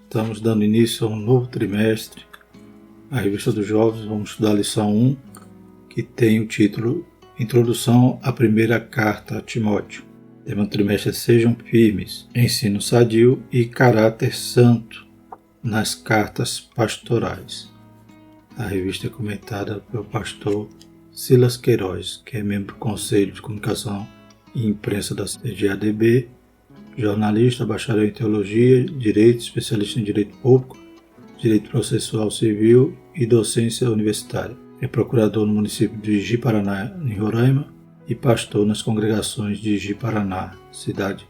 Estamos dando início a um novo trimestre, a Revista dos Jovens. Vamos estudar a lição 1, que tem o título Introdução à Primeira Carta a Timóteo. O tema do trimestre é Sejam Firmes, Ensino Sadio e Caráter Santo nas Cartas Pastorais. A revista é comentada pelo pastor Silas Queiroz, que é membro do Conselho de Comunicação e Imprensa da CGADB, jornalista, bacharel em Teologia, Direito, especialista em Direito Público, Direito Processual Civil e Docência Universitária. É procurador no município de Ji-Paraná, em Roraima, e pastor nas congregações de Ji-Paraná, cidade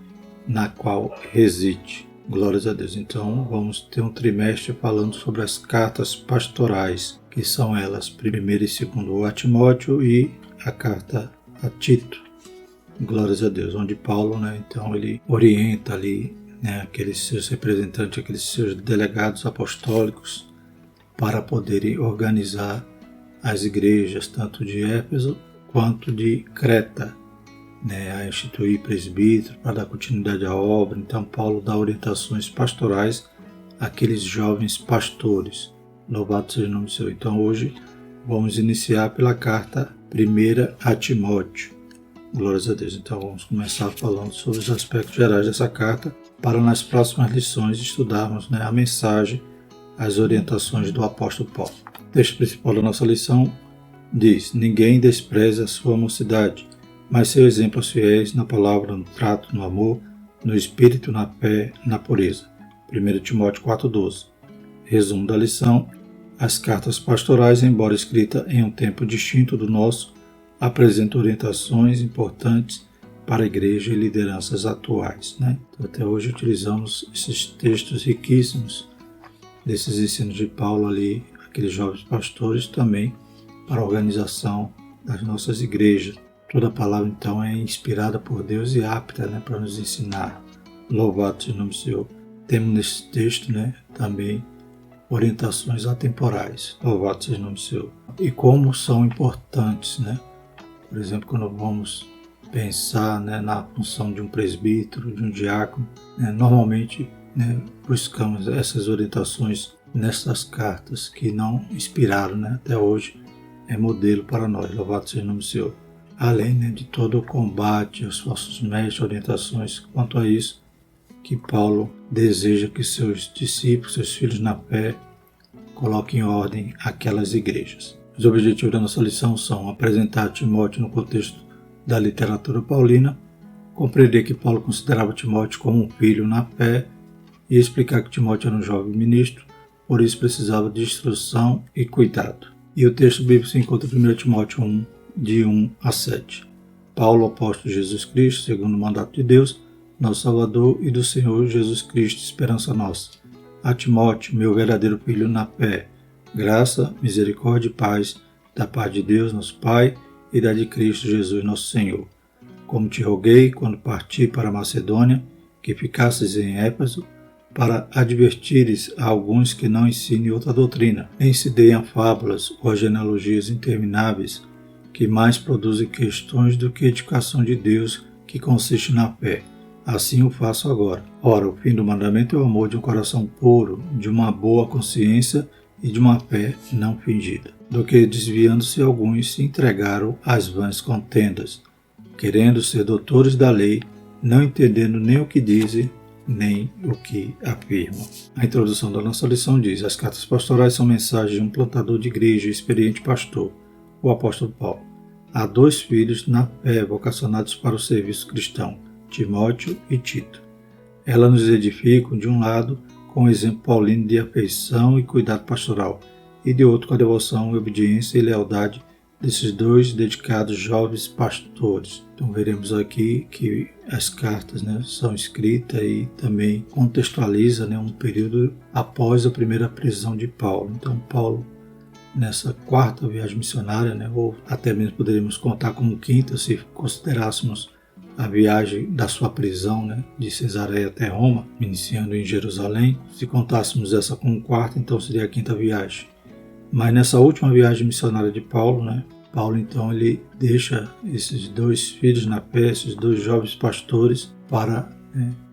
na qual reside. Glórias a Deus. Então, vamos ter um trimestre falando sobre as cartas pastorais, que são elas, 1ª e 2ª a Timóteo e a carta a Tito. Glórias a Deus, onde Paulo, então ele orienta ali, aqueles seus representantes, aqueles seus delegados apostólicos para poderem organizar as igrejas, tanto de Éfeso quanto de Creta, a instituir presbíteros para dar continuidade à obra. Então Paulo dá orientações pastorais àqueles jovens pastores. Louvado seja o nome do Senhor. Então hoje vamos iniciar pela carta 1ª a Timóteo. Glórias a Deus. Então vamos começar falando sobre os aspectos gerais dessa carta, para nas próximas lições estudarmos a mensagem, as orientações do apóstolo Paulo. O texto principal da nossa lição diz: Ninguém despreze a sua mocidade, mas seu exemplo aos fiéis na palavra, no trato, no amor, no espírito, na fé, na pureza. 1 Timóteo 4,12. Resumo da lição: as cartas pastorais, embora escritas em um tempo distinto do nosso, apresentam orientações importantes para a igreja e lideranças atuais. Então, até hoje utilizamos esses textos riquíssimos desses ensinos de Paulo ali, aqueles jovens pastores, também para a organização das nossas igrejas. Toda a palavra, então, é inspirada por Deus e apta para nos ensinar. Louvado seja o nome do Senhor. Temos nesse texto também orientações atemporais. Louvado seja o nome do Senhor. E como são importantes, Por exemplo, quando vamos pensar na função de um presbítero, de um diácono, normalmente buscamos essas orientações nessas cartas que não inspiraram, até hoje é modelo para nós. Louvado seja o nome do Senhor. Além de todo o combate aos falsos mestres, orientações quanto a isso, que Paulo deseja que seus discípulos, seus filhos na fé, coloquem em ordem aquelas igrejas. Os objetivos da nossa lição são apresentar Timóteo no contexto da literatura paulina, compreender que Paulo considerava Timóteo como um filho na fé e explicar que Timóteo era um jovem ministro, por isso precisava de instrução e cuidado. E o texto bíblico se encontra em 1 Timóteo 1, de 1 a 7. Paulo, apóstolo de Jesus Cristo, segundo o mandato de Deus, nosso Salvador, e do Senhor Jesus Cristo, esperança nossa. A Timóteo, meu verdadeiro filho na fé, graça, misericórdia e paz da parte de Deus, nosso Pai, e da de Cristo Jesus, nosso Senhor. Como te roguei, quando parti para a Macedônia, que ficasses em Éfeso, para advertires a alguns que não ensinem outra doutrina, nem se deem a fábulas ou a genealogias intermináveis, que mais produzem questões do que edificação de Deus, que consiste na fé. Assim o faço agora. Ora, o fim do mandamento é o amor de um coração puro, de uma boa consciência e de uma fé não fingida, do que desviando-se alguns se entregaram às vãs contendas, querendo ser doutores da lei, não entendendo nem o que dizem, nem o que afirmam. A introdução da nossa lição diz: as cartas pastorais são mensagens de um plantador de igreja e experiente pastor, o apóstolo Paulo. Há 2 filhos na fé vocacionados para o serviço cristão, Timóteo e Tito. Elas nos edificam, de um lado, com o exemplo paulino de afeição e cuidado pastoral, e de outro com a devoção, obediência e lealdade desses 2 dedicados jovens pastores. Então veremos aqui que as cartas são escritas e também contextualizam um período após a primeira prisão de Paulo. Então Paulo, nessa 4ª viagem missionária, ou até mesmo poderíamos contar como 5ª, se considerássemos a viagem da sua prisão, de Cesareia até Roma, iniciando em Jerusalém. Se contássemos essa como 4ª, então seria a 5ª viagem. Mas nessa última viagem missionária de Paulo, Paulo então ele deixa esses 2 filhos na fé, esses 2 jovens pastores, para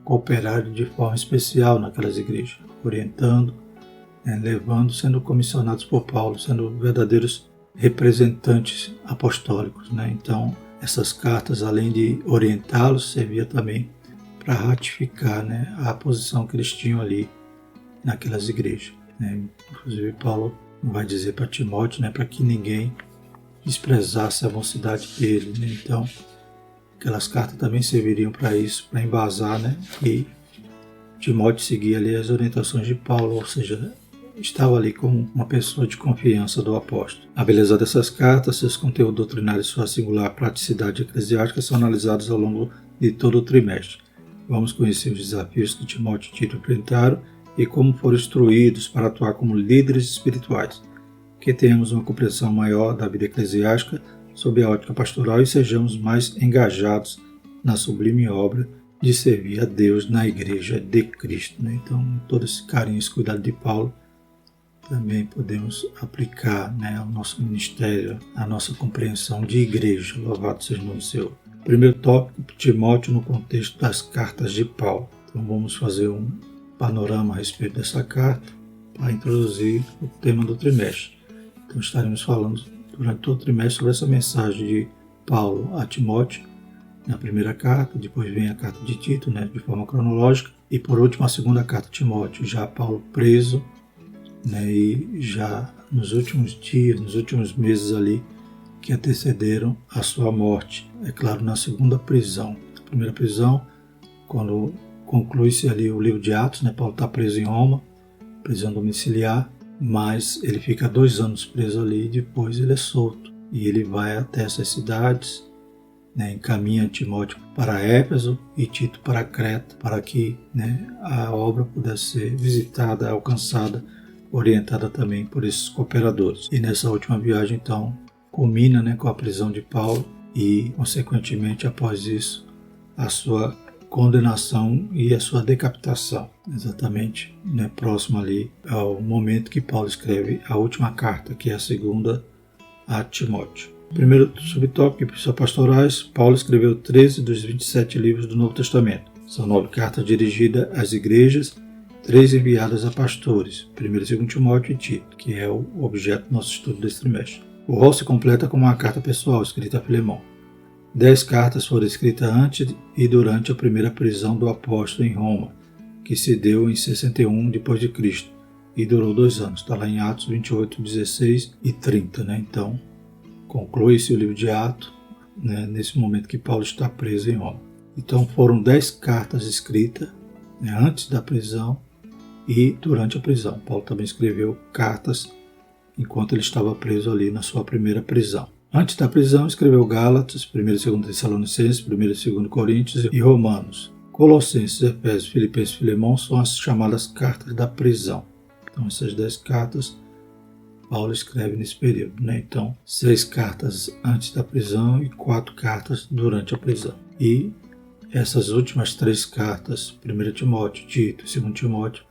cooperarem de forma especial naquelas igrejas, orientando, levando, sendo comissionados por Paulo, sendo verdadeiros representantes apostólicos. Então, essas cartas, além de orientá-los, servia também para ratificar a posição que eles tinham ali naquelas igrejas. Inclusive, Paulo vai dizer para Timóteo, para que ninguém desprezasse a mocidade dele. Então, aquelas cartas também serviriam para isso, para embasar, e Timóteo seguia ali as orientações de Paulo, ou seja, estava ali como uma pessoa de confiança do apóstolo. A beleza dessas cartas, seus conteúdos doutrinários e sua singular praticidade eclesiástica são analisados ao longo de todo o trimestre. Vamos conhecer os desafios que Timóteo e Tito enfrentaram e como foram instruídos para atuar como líderes espirituais. Que tenhamos uma compreensão maior da vida eclesiástica sob a ótica pastoral e sejamos mais engajados na sublime obra de servir a Deus na Igreja de Cristo. Então, todo esse carinho, esse cuidado de Paulo, também podemos aplicar ao nosso ministério, a nossa compreensão de igreja. Louvado seja o nome do Senhor. Primeiro tópico, Timóteo no contexto das cartas de Paulo. Então vamos fazer um panorama a respeito dessa carta para introduzir o tema do trimestre. Então estaremos falando durante todo o trimestre sobre essa mensagem de Paulo a Timóteo, na primeira carta, depois vem a carta de Tito, de forma cronológica, e por último a segunda carta de Timóteo, já Paulo preso, e já nos últimos dias, nos últimos meses ali, que antecederam a sua morte. É claro, na segunda prisão. A primeira prisão, quando conclui-se ali o livro de Atos, Paulo está preso em Roma, prisão domiciliar, mas ele fica 2 anos preso ali e depois ele é solto. E ele vai até essas cidades, encaminha Timóteo para Éfeso e Tito para Creta, para que a obra pudesse ser visitada, alcançada, orientada também por esses cooperadores. E nessa última viagem, então, culmina com a prisão de Paulo e, consequentemente, após isso, a sua condenação e a sua decapitação. Exatamente próximo ali ao momento que Paulo escreve a última carta, que é a segunda a Timóteo. Primeiro subtópico, epístolas pastorais. Paulo escreveu 13 dos 27 livros do Novo Testamento. São 9 cartas dirigidas às igrejas, 3 enviadas a pastores, 1 e 2 Timóteo e Tito, que é o objeto do nosso estudo desse trimestre. O rol se completa com uma carta pessoal escrita a Filemão. 10 cartas foram escritas antes e durante a primeira prisão do apóstolo em Roma, que se deu em 61 d.C. e durou 2 anos. Está lá em Atos 28, 16 e 30. Então, conclui-se o livro de Atos nesse momento que Paulo está preso em Roma. Então, foram 10 cartas escritas antes da prisão e durante a prisão. Paulo também escreveu cartas enquanto ele estava preso ali na sua primeira prisão. Antes da prisão, escreveu Gálatas, 1 e 2 Tessalonicenses, 1 e 2 Coríntios e Romanos. Colossenses, Efésios, Filipenses e Filemão são as chamadas cartas da prisão. Então, essas 10 cartas Paulo escreve nesse período. Então, 6 cartas antes da prisão e 4 cartas durante a prisão. E essas últimas 3 cartas, 1 Timóteo, Tito e 2 Timóteo,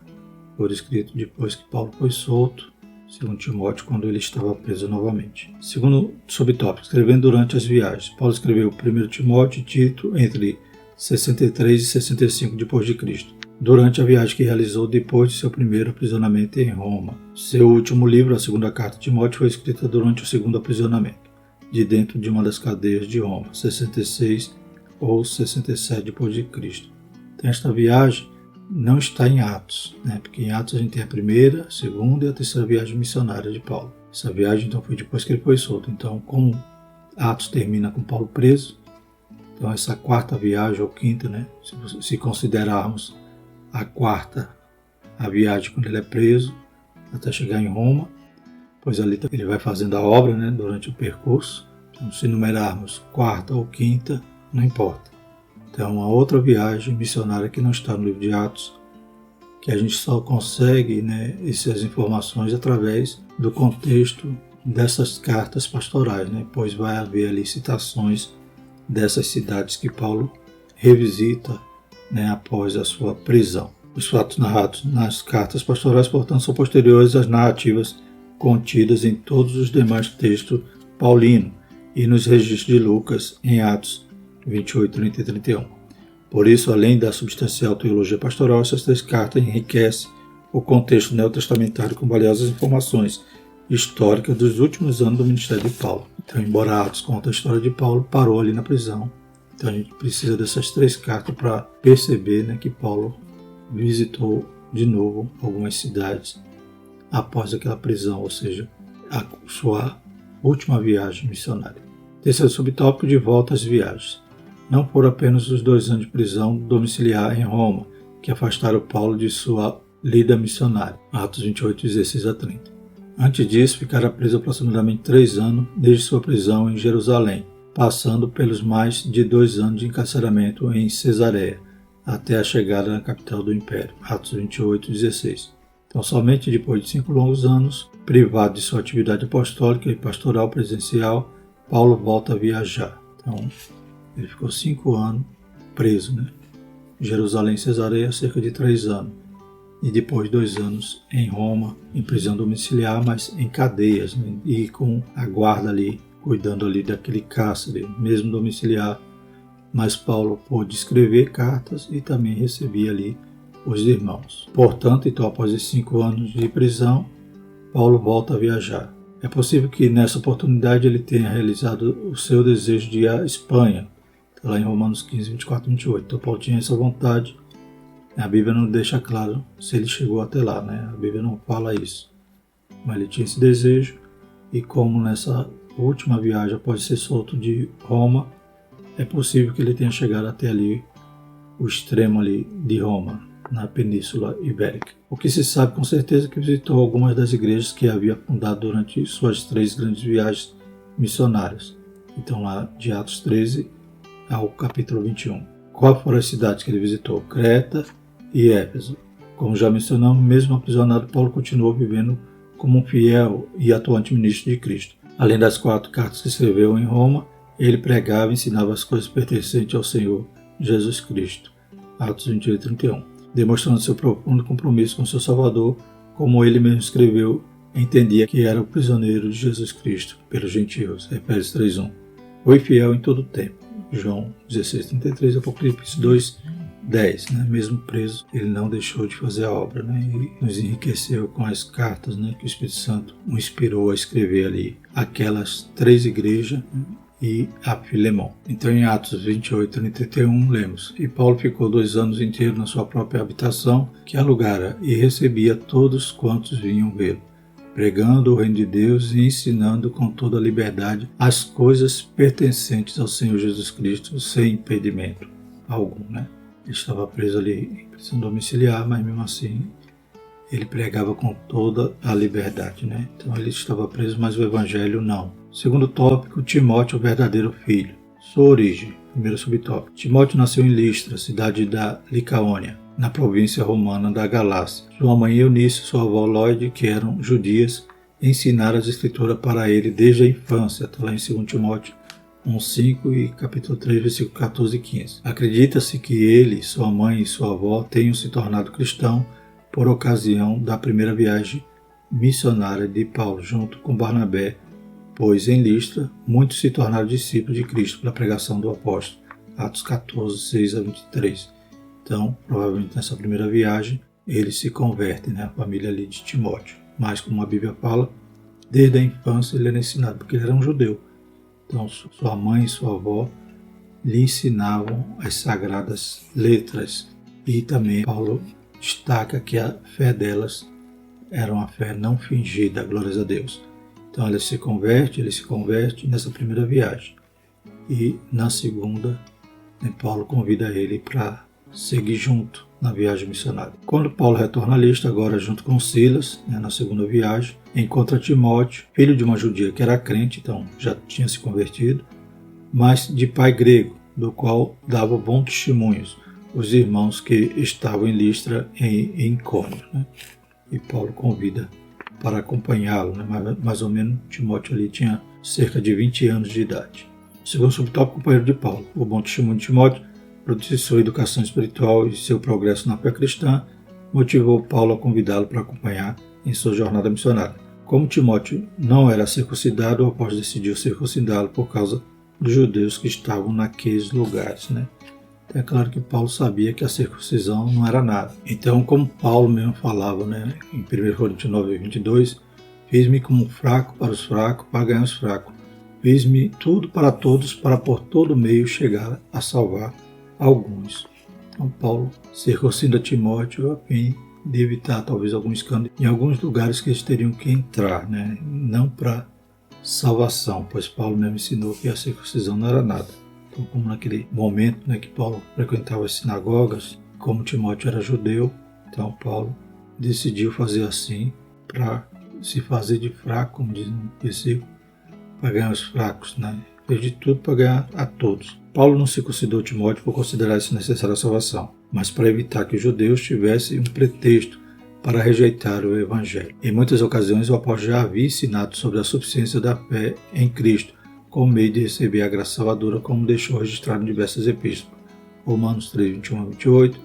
foram escritas depois que Paulo foi solto, 2 Timóteo, quando ele estava preso novamente. Segundo subtópico, escrevendo durante as viagens. Paulo escreveu 1 Timóteo e Tito entre 63 e 65 d.C., durante a viagem que realizou depois de seu primeiro aprisionamento em Roma. Seu último livro, a segunda carta de Timóteo, foi escrita durante o segundo aprisionamento, de dentro de uma das cadeias de Roma, 66 ou 67 d.C. Então, esta viagem não está em Atos, porque em Atos a gente tem a primeira, a segunda e a terceira viagem missionária de Paulo. Essa viagem então foi depois que ele foi solto. Então, como Atos termina com Paulo preso, então essa quarta viagem ou quinta, se considerarmos a quarta, a viagem quando ele é preso, até chegar em Roma, pois ali ele vai fazendo a obra durante o percurso. Então, se numerarmos quarta ou quinta, não importa. Então, uma outra viagem missionária que não está no livro de Atos, que a gente só consegue essas informações através do contexto dessas cartas pastorais, pois vai haver ali citações dessas cidades que Paulo revisita após a sua prisão. Os fatos narrados nas cartas pastorais, portanto, são posteriores às narrativas contidas em todos os demais textos paulinos e nos registros de Lucas em Atos 28, 30 e 31. Por isso, além da substancial teologia pastoral, essas 3 cartas enriquecem o contexto neotestamentário com valiosas informações históricas dos últimos anos do ministério de Paulo. Então, embora Atos conta a história de Paulo, parou ali na prisão. Então, a gente precisa dessas 3 cartas para perceber, né, que Paulo visitou de novo algumas cidades após aquela prisão, ou seja, a sua última viagem missionária. Terceiro subtópico, de volta às viagens. Não foram apenas os 2 anos de prisão domiciliar em Roma que afastaram Paulo de sua lida missionária, Atos 28, 16 a 30. Antes disso, ficara preso aproximadamente 3 anos desde sua prisão em Jerusalém, passando pelos mais de 2 anos de encarceramento em Cesareia, até a chegada na capital do Império, Atos 28, 16. Então, somente depois de 5 longos anos, privado de sua atividade apostólica e pastoral presencial, Paulo volta a viajar. Então, ele ficou 5 anos preso, né? Jerusalém e Cesareia, cerca de 3 anos. E depois 2 anos em Roma, em prisão domiciliar, mas em cadeias, né? E com a guarda ali, cuidando ali daquele cárcere, mesmo domiciliar. Mas Paulo pôde escrever cartas e também recebia ali os irmãos. Portanto, então, após esses 5 anos de prisão, Paulo volta a viajar. É possível que nessa oportunidade ele tenha realizado o seu desejo de ir à Espanha, lá em Romanos 15, 24 e 28. Então, Paulo tinha essa vontade. A Bíblia não deixa claro se ele chegou até lá, né? A Bíblia não fala isso. Mas ele tinha esse desejo, e como nessa última viagem, após ser solto de Roma, é possível que ele tenha chegado até ali, o extremo ali de Roma, na Península Ibérica. O que se sabe com certeza é que visitou algumas das igrejas que havia fundado durante suas 3 grandes viagens missionárias. Então, lá de Atos 13 ao capítulo 21. Quais foram as cidades que ele visitou? Creta e Éfeso. Como já mencionamos, mesmo aprisionado, Paulo continuou vivendo como um fiel e atuante ministro de Cristo. Além das 4 cartas que escreveu em Roma, ele pregava e ensinava as coisas pertencentes ao Senhor Jesus Cristo. Atos 28 e 31. Demonstrando seu profundo compromisso com seu Salvador, como ele mesmo escreveu, entendia que era o prisioneiro de Jesus Cristo pelos gentios. Efésios 3:1. Foi fiel em todo o tempo. João 16:33, Apocalipse 2:10, né? Mesmo preso, ele não deixou de fazer a obra, né? E nos enriqueceu com as cartas, né, que o Espírito Santo o inspirou a escrever ali, aquelas 3 igrejas, e a Filemon. Então, em Atos 28, 31, lemos: E Paulo ficou 2 anos inteiros na sua própria habitação, que alugara, e recebia todos quantos vinham vê-lo, pregando o reino de Deus e ensinando com toda a liberdade as coisas pertencentes ao Senhor Jesus Cristo, sem impedimento algum, né? Ele estava preso ali em prisão domiciliar, mas mesmo assim ele pregava com toda a liberdade, né? Então ele estava preso, mas o evangelho não. Segundo tópico, Timóteo, o verdadeiro filho. Sua origem. Primeiro subtópico. Timóteo nasceu em Listra, cidade da Licaônia, na província romana da Galácia. Sua mãe Eunice e sua avó Lóide, que eram judias, ensinaram as escrituras para ele desde a infância. Está lá em 2 Timóteo 1:5 e capítulo 3, versículo 14 e 15. Acredita-se que ele, sua mãe e sua avó tenham se tornado cristãos por ocasião da primeira viagem missionária de Paulo junto com Barnabé, pois em Listra muitos se tornaram discípulos de Cristo pela pregação do apóstolo. Atos 14, 6 a 23. Então, provavelmente nessa primeira viagem, eles se convertem, né? A família ali de Timóteo. Mas, como a Bíblia fala, desde a infância ele era ensinado, porque ele era um judeu. Então, sua mãe e sua avó lhe ensinavam as sagradas letras. E também Paulo destaca que a fé delas era uma fé não fingida, glórias a Deus. Então ele se converte nessa primeira viagem. E na segunda, Paulo convida ele para seguir junto na viagem missionária. Quando Paulo retorna a Listra, agora junto com Silas, na segunda viagem, encontra Timóteo, filho de uma judia que era crente, então já tinha se convertido, mas de pai grego, do qual dava bons testemunhos os irmãos que estavam em Listra e em Icônio, né? E Paulo convida para acompanhá-lo, né? Mais ou menos Timóteo ali tinha cerca de 20 anos de idade. Segundo subtópico, companheiro de Paulo, o bom testemunho de Timóteo, produto de sua educação espiritual e seu progresso na fé cristã, motivou Paulo a convidá-lo para acompanhar em sua jornada missionária. Como Timóteo não era circuncidado, o apóstolo decidiu circuncidá-lo por causa dos judeus que estavam naqueles lugares, né? É claro que Paulo sabia que a circuncisão não era nada. Então, como Paulo mesmo falava, né, em 1 Coríntios 9:22, fiz-me como fraco para os fracos, para ganhar os fracos. Fiz-me tudo para todos, para por todo meio chegar a salvar alguns. Então, Paulo circuncida Timóteo a fim de evitar talvez algum escândalo em alguns lugares que eles teriam que entrar, né? Não para salvação, pois Paulo mesmo ensinou que a circuncisão não era nada. Então, como naquele momento, né, que Paulo frequentava as sinagogas, como Timóteo era judeu, então Paulo decidiu fazer assim para se fazer de fraco, como diz no versículo, para ganhar os fracos, né? Fez de tudo para ganhar a todos. Paulo não circuncidou Timóteo por considerar isso necessário à salvação, mas para evitar que os judeus tivessem um pretexto para rejeitar o Evangelho. Em muitas ocasiões, o apóstolo já havia ensinado sobre a suficiência da fé em Cristo, como meio de receber a graça salvadora, como deixou registrado em diversas epístolas. Romanos 3:21-28,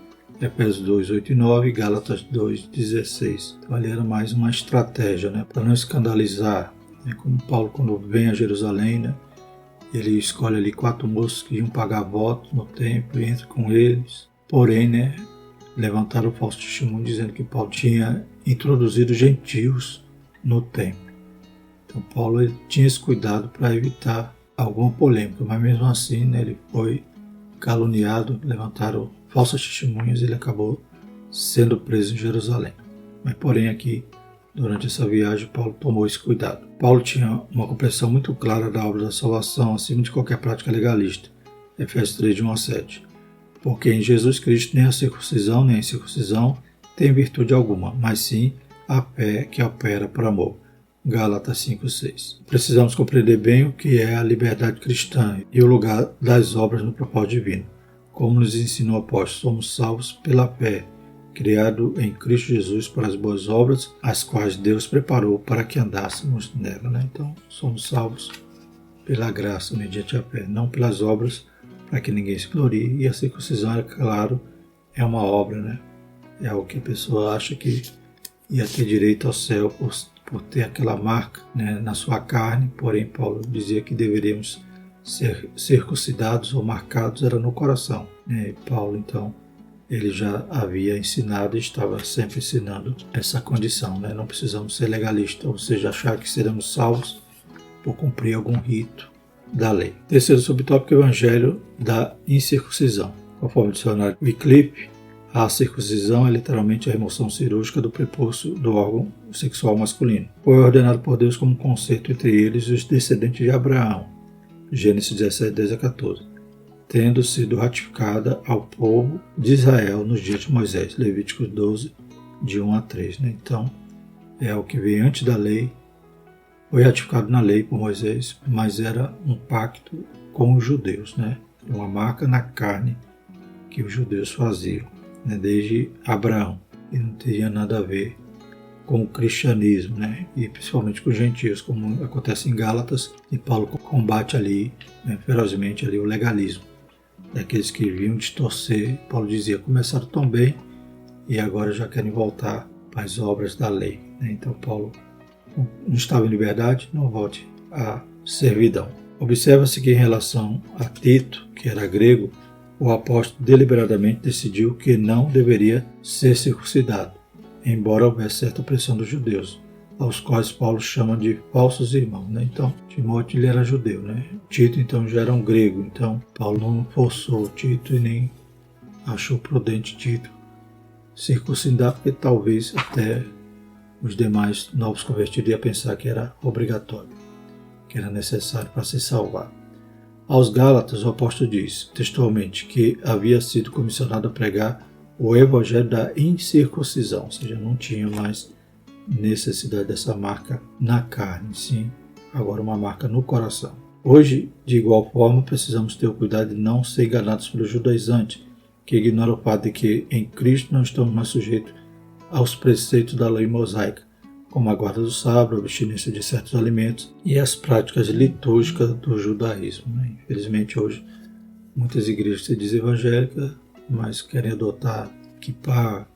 Efésios 2:8 e 9, Gálatas 2:16. Então ali era mais uma estratégia, né, para não escandalizar. Como Paulo, quando vem a Jerusalém, né, ele escolhe ali 4 moços que iam pagar votos no templo e entra com eles. Porém, né, levantaram o falso testemunho dizendo que Paulo tinha introduzido gentios no templo. Então Paulo tinha esse cuidado para evitar alguma polêmica, mas mesmo assim, né, ele foi caluniado, levantaram falsas testemunhas e ele acabou sendo preso em Jerusalém. Mas porém aqui, durante essa viagem, Paulo tomou esse cuidado. Paulo tinha uma compreensão muito clara da obra da salvação, acima de qualquer prática legalista. Efésios 3:1-7. Porque em Jesus Cristo nem a circuncisão nem a incircuncisão tem virtude alguma, mas sim a fé que opera por amor. Gálatas 5:6. Precisamos compreender bem o que é a liberdade cristã e o lugar das obras no propósito divino. Como nos ensinou o apóstolo, somos salvos pela fé, criado em Cristo Jesus para as boas obras, as quais Deus preparou para que andássemos nela. Né? Então, somos salvos pela graça, mediante a fé, não pelas obras, para que ninguém se glorie. E a circuncisão, é claro, é uma obra, né? É algo que a pessoa acha que ia ter direito ao céu por ter aquela marca, né, na sua carne. Porém, Paulo dizia que deveríamos ser circuncidados ou marcados era no coração. Né? E Paulo, então, ele já havia ensinado e estava sempre ensinando essa condição. Né? Não precisamos ser legalistas, ou seja, achar que seremos salvos por cumprir algum rito da lei. Terceiro subtópico, Evangelho da incircuncisão. Conforme o dicionário Wycliffe, a circuncisão é literalmente a remoção cirúrgica do prepúcio do órgão sexual masculino. Foi ordenado por Deus como concerto entre eles e os descendentes de Abraão. Gênesis 17:10-14. Tendo sido ratificada ao povo de Israel nos dias de Moisés. Levíticos 12:1-3. Né? Então, é o que veio antes da lei, foi ratificado na lei por Moisés, mas era um pacto com os judeus, né? Uma marca na carne que os judeus faziam, né? Desde Abraão, e não teria nada a ver com o cristianismo, né? E principalmente com os gentios, como acontece em Gálatas, e Paulo combate ali, né, ferozmente ali, o legalismo daqueles que vinham distorcer. Paulo dizia, começaram tão bem e agora já querem voltar para as obras da lei. Né? Então Paulo não estava em liberdade, não volte à servidão. Observa-se que em relação a Tito, que era grego, o apóstolo deliberadamente decidiu que não deveria ser circuncidado, embora houvesse certa pressão dos judeus, aos quais Paulo chama de falsos irmãos. Né? Então, Timóteo ele era judeu, né? Tito então já era um grego, então Paulo não forçou Tito e nem achou prudente Tito circuncidar, porque talvez até os demais novos convertidos iam pensar que era obrigatório, que era necessário para se salvar. Aos Gálatas, o apóstolo diz, textualmente, que havia sido comissionado a pregar o evangelho da incircuncisão, ou seja, não tinha mais necessidade dessa marca na carne, sim, agora uma marca no coração. Hoje, de igual forma, precisamos ter o cuidado de não ser enganados pelos judaizantes, que ignoram o fato de que em Cristo não estamos mais sujeitos aos preceitos da lei mosaica, como a guarda do sábado, a abstinência de certos alimentos e as práticas litúrgicas do judaísmo. Né? Infelizmente, hoje, muitas igrejas se dizem evangélicas, mas querem adotar kippah,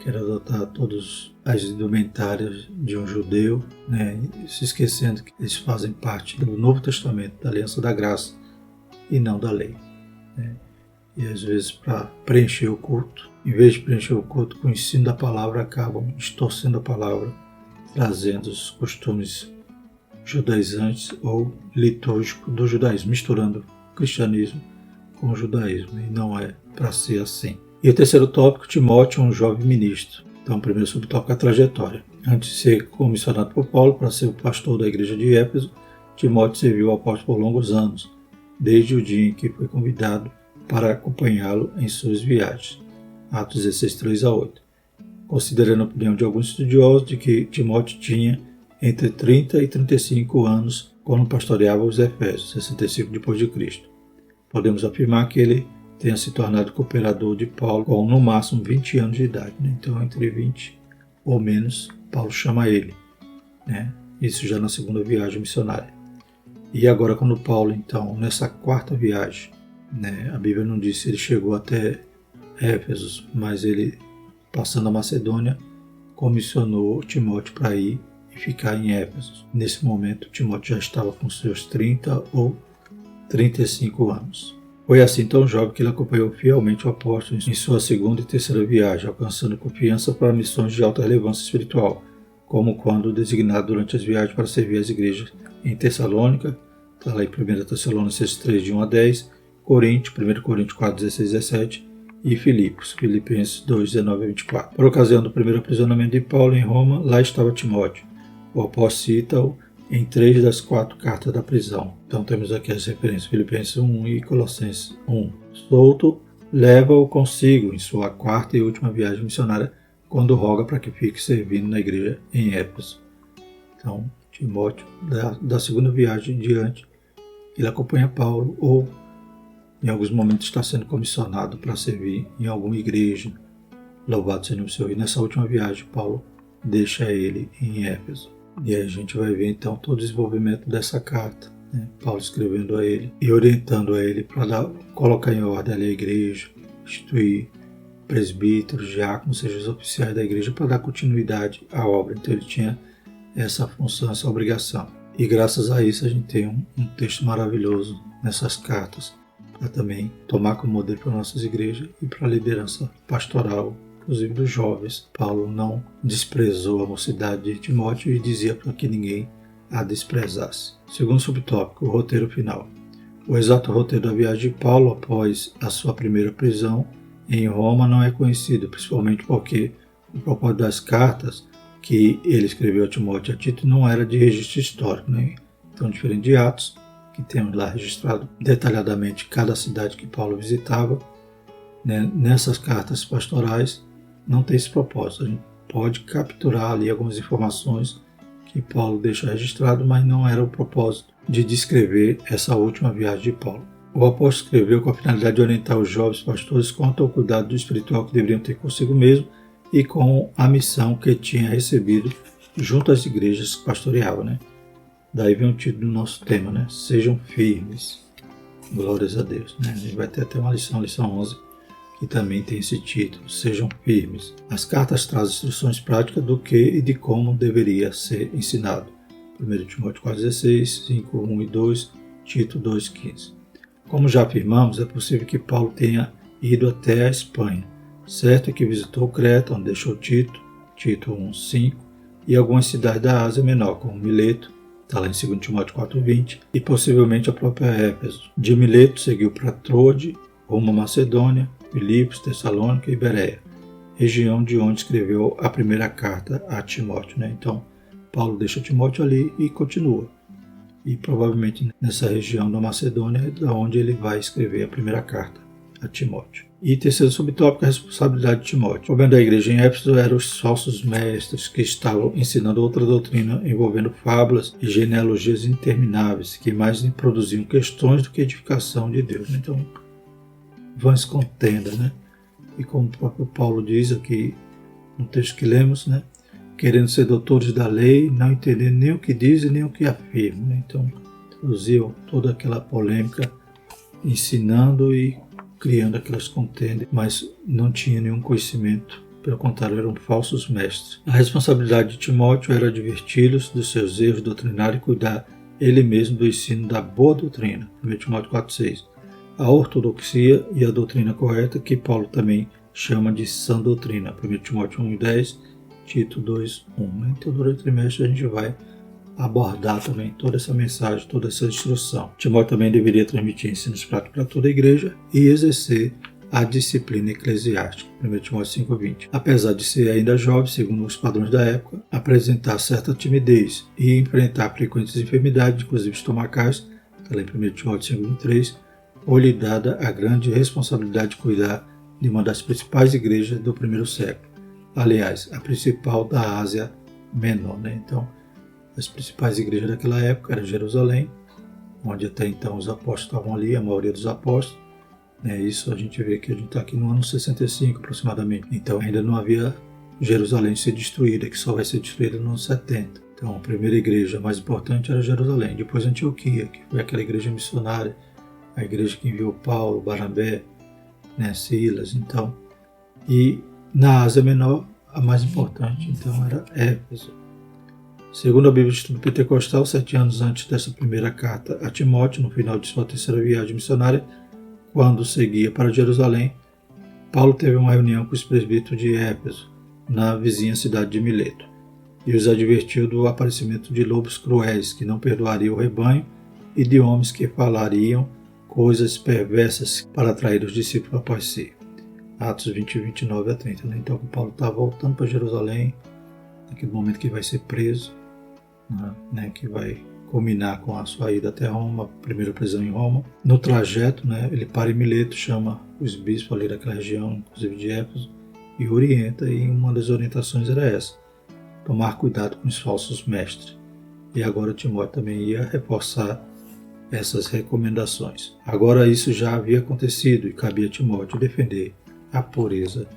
querem adotar todas as indumentárias de um judeu, né? Se esquecendo que eles fazem parte do Novo Testamento, da Aliança da Graça, e não da lei. Né? e às vezes para preencher o culto. Em vez de preencher o culto com o ensino da palavra, acabam distorcendo a palavra, trazendo os costumes judaizantes ou litúrgicos do judaísmo, misturando o cristianismo com o judaísmo, e não é para ser assim. E o terceiro tópico, Timóteo, um jovem ministro. Então, o primeiro subtópico é a trajetória. Antes de ser comissionado por Paulo para ser o pastor da igreja de Éfeso, Timóteo serviu ao apóstolo por longos anos, desde o dia em que foi convidado para acompanhá-lo em suas viagens. Atos 16, 3-8. Considerando a opinião de alguns estudiosos de que Timóteo tinha entre 30 e 35 anos quando pastoreava os Efésios, 65 depois de Cristo. Podemos afirmar que ele tenha se tornado cooperador de Paulo com no máximo 20 anos de idade. Então, entre 20 ou menos, Paulo chama ele. Isso já na segunda viagem missionária. E agora, quando Paulo, então, nessa quarta viagem, a Bíblia não diz se ele chegou até Éfeso, mas ele, passando a Macedônia, comissionou Timóteo para ir e ficar em Éfeso. Nesse momento, Timóteo já estava com seus 30 ou 35 anos. Foi assim tão jovem que ele acompanhou fielmente o apóstolo em sua segunda e terceira viagem, alcançando confiança para missões de alta relevância espiritual, como quando designado durante as viagens para servir as igrejas em Tessalônica, está lá em 1 Tessalonicenses 3, de 1 a 10, Corinto, 1 Coríntios 4, 16 a 17 e Filipenses 2, 19 a 24. Por ocasião do primeiro aprisionamento de Paulo em Roma, lá estava Timóteo. O apóstolo cita-o em 3 das 4 cartas da prisão. Então temos aqui as referências, Filipenses 1 e Colossenses 1. Solto, leva-o consigo em sua quarta e última viagem missionária, quando roga para que fique servindo na igreja em Éfeso. Então, Timóteo, da segunda viagem em diante, ele acompanha Paulo ou, em alguns momentos, está sendo comissionado para servir em alguma igreja. Louvado seja o Senhor. E nessa última viagem, Paulo deixa ele em Éfeso. E aí a gente vai ver então todo o desenvolvimento dessa carta, Paulo escrevendo a ele e orientando a ele para colocar em ordem ali a igreja, instituir presbíteros, diáconos, seja os oficiais da igreja, para dar continuidade à obra. Então ele tinha essa função, essa obrigação. E graças a isso a gente tem um texto maravilhoso nessas cartas, para também tomar como modelo para nossas igrejas e para a liderança pastoral, inclusive dos jovens. Paulo não desprezou a mocidade de Timóteo e dizia para que ninguém a desprezasse. Segundo subtópico, o roteiro final. O exato roteiro da viagem de Paulo após a sua primeira prisão em Roma não é conhecido, principalmente porque o propósito das cartas que ele escreveu a Timóteo e a Tito não era de registro histórico, Então, diferente de Atos, que temos lá registrado detalhadamente cada cidade que Paulo visitava, nessas cartas pastorais não tem esse propósito. A gente pode capturar ali algumas informações que Paulo deixa registrado, mas não era o propósito de descrever essa última viagem de Paulo. O apóstolo escreveu com a finalidade de orientar os jovens pastores quanto ao cuidado espiritual que deveriam ter consigo mesmo e com a missão que tinha recebido junto às igrejas que pastoreava. Daí vem o título do nosso tema, Sejam firmes. Glórias a Deus. A gente vai ter até uma lição 11, que também tem esse título, Sejam firmes. As cartas trazem instruções práticas do que e de como deveria ser ensinado. 1 Timóteo 4,16, 5, 1 e 2, Tito 2,15. Como já afirmamos, é possível que Paulo tenha ido até a Espanha. Certo é que visitou Creta, onde deixou Tito 1,5, e algumas cidades da Ásia Menor, como Mileto, está lá em 2 Timóteo 4,20, e possivelmente a própria Éfeso. De Mileto seguiu para Troade, rumo à Macedônia, Filipos, Tessalônica e Bereia, região de onde escreveu a primeira carta a Timóteo. Então, Paulo deixa Timóteo ali e continua. E provavelmente nessa região da Macedônia é da onde ele vai escrever a primeira carta a Timóteo. E terceiro subtópico, a responsabilidade de Timóteo. O problema da igreja em Éfeso eram os falsos mestres que estavam ensinando outra doutrina envolvendo fábulas e genealogias intermináveis, que mais produziam questões do que edificação de Deus. Então, vãs contenda, E como o próprio Paulo diz aqui no texto que lemos, querendo ser doutores da lei, não entendendo nem o que dizem nem o que afirmam. Então, introduziam toda aquela polêmica, ensinando e criando aquelas contendas, mas não tinha nenhum conhecimento, pelo contrário, eram falsos mestres. A responsabilidade de Timóteo era adverti-los dos seus erros doutrinários e cuidar ele mesmo do ensino da boa doutrina. 1 Timóteo 4,6. a ortodoxia e a doutrina correta, que Paulo também chama de sã doutrina. 1 Timóteo 1:10, Tito 2:1. Então, durante o trimestre a gente vai abordar também toda essa mensagem, toda essa instrução. Timóteo também deveria transmitir ensinos práticos para toda a igreja e exercer a disciplina eclesiástica. 1 Timóteo 5:20. Apesar de ser ainda jovem, segundo os padrões da época, apresentar certa timidez e enfrentar frequentes enfermidades, inclusive estomacais, está lá em 1 Timóteo 5:3, foi-lhe dada a grande responsabilidade de cuidar de uma das principais igrejas do primeiro século. Aliás, a principal da Ásia Menor. Então, as principais igrejas daquela época eram Jerusalém, onde até então os apóstolos estavam ali, a maioria dos apóstolos. Isso a gente vê que a gente está aqui no ano 65 aproximadamente. Então ainda não havia Jerusalém ser destruída, que só vai ser destruída no ano 70. Então a primeira igreja mais importante era Jerusalém. Depois Antioquia, que foi aquela igreja missionária, a igreja que enviou Paulo, Barnabé, Silas. Então, e na Ásia Menor, a mais importante então era Éfeso. Segundo a Bíblia de Estudo Pentecostal, 7 anos antes dessa primeira carta a Timóteo, no final de sua terceira viagem missionária, quando seguia para Jerusalém, Paulo teve uma reunião com os presbíteros de Éfeso, na vizinha cidade de Mileto, e os advertiu do aparecimento de lobos cruéis que não perdoariam o rebanho e de homens que falariam coisas perversas para atrair os discípulos após si. Atos 20, 29 a 30. Então Paulo está voltando para Jerusalém, naquele momento que vai ser preso, que vai culminar com a sua ida até Roma, a primeira prisão em Roma. No trajeto, ele para em Mileto, chama os bispos ali daquela região, inclusive de Éfeso, e orienta, e uma das orientações era essa: tomar cuidado com os falsos mestres. E agora Timóteo também ia reforçar essas recomendações. Agora isso já havia acontecido e cabia a Timóteo defender a pureza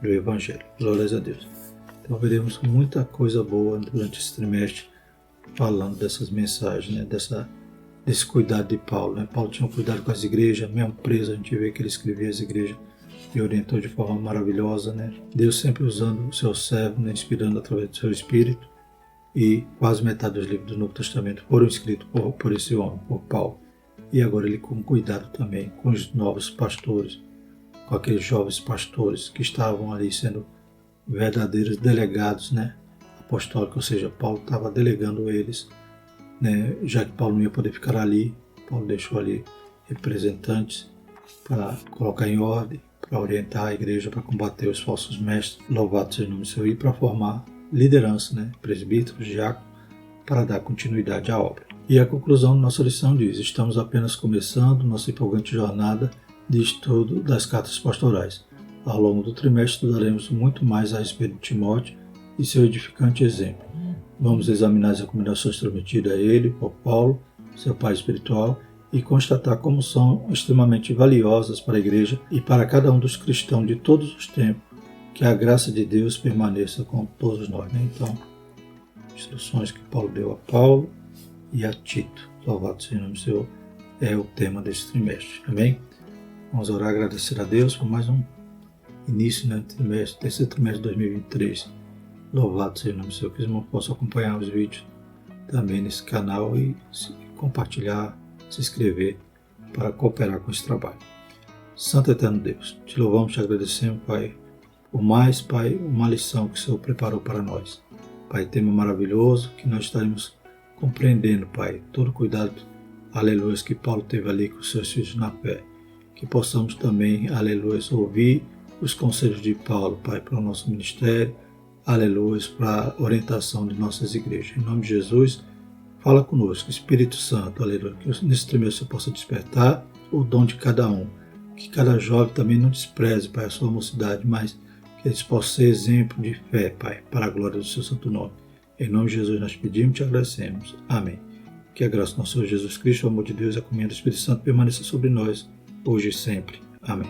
do Evangelho. Glórias a Deus. Então veremos muita coisa boa durante esse trimestre, falando dessas mensagens, desse cuidado de Paulo. Paulo tinha um cuidado com as igrejas, mesmo preso, a gente vê que ele escrevia as igrejas e orientou de forma maravilhosa. Deus sempre usando o seu servo, inspirando através do seu Espírito, e quase metade dos livros do Novo Testamento foram escritos por esse homem, por Paulo. E agora ele com cuidado também com os novos pastores, com aqueles jovens pastores que estavam ali sendo verdadeiros delegados, apostólicos, ou seja, Paulo estava delegando eles, já que Paulo não ia poder ficar ali, Paulo deixou ali representantes para colocar em ordem, para orientar a igreja, para combater os falsos mestres, louvado seja o nome do Senhor, e para formar liderança, presbíteros, diáconos, para dar continuidade à obra. E a conclusão da nossa lição diz: estamos apenas começando nossa empolgante jornada de estudo das cartas pastorais. Ao longo do trimestre estudaremos muito mais a respeito de Timóteo e seu edificante exemplo. Vamos examinar as recomendações transmitidas a ele por Paulo, seu pai espiritual, e constatar como são extremamente valiosas para a igreja e para cada um dos cristãos de todos os tempos. Que a graça de Deus permaneça com todos nós. Então, instruções que Paulo deu a Paulo e a Tito. Louvado seja o nome do Senhor, é o tema desse trimestre. Amém? Vamos orar e agradecer a Deus por mais um início, trimestre, terceiro trimestre de 2023. Louvado seja o nome do Senhor. Que os irmãos possam acompanhar os vídeos também nesse canal e compartilhar, se inscrever para cooperar com esse trabalho. Santo Eterno Deus, te louvamos, te agradecemos, Pai, por mais, Pai, uma lição que o Senhor preparou para nós. Pai, tema maravilhoso que nós estaremos compreendendo, Pai, todo o cuidado, aleluia, que Paulo teve ali com os seus filhos na fé. Que possamos também, aleluia, ouvir os conselhos de Paulo, Pai, para o nosso ministério, aleluia, para a orientação de nossas igrejas. Em nome de Jesus, fala conosco, Espírito Santo, aleluia, que nesse trimestre você possa despertar o dom de cada um. Que cada jovem também não despreze, Pai, a sua mocidade, mas que eles possam ser exemplo de fé, Pai, para a glória do seu santo nome. Em nome de Jesus nós pedimos e te agradecemos. Amém. Que a graça do nosso Senhor Jesus Cristo, o amor de Deus e a comunhão do Espírito Santo permaneça sobre nós, hoje e sempre. Amém.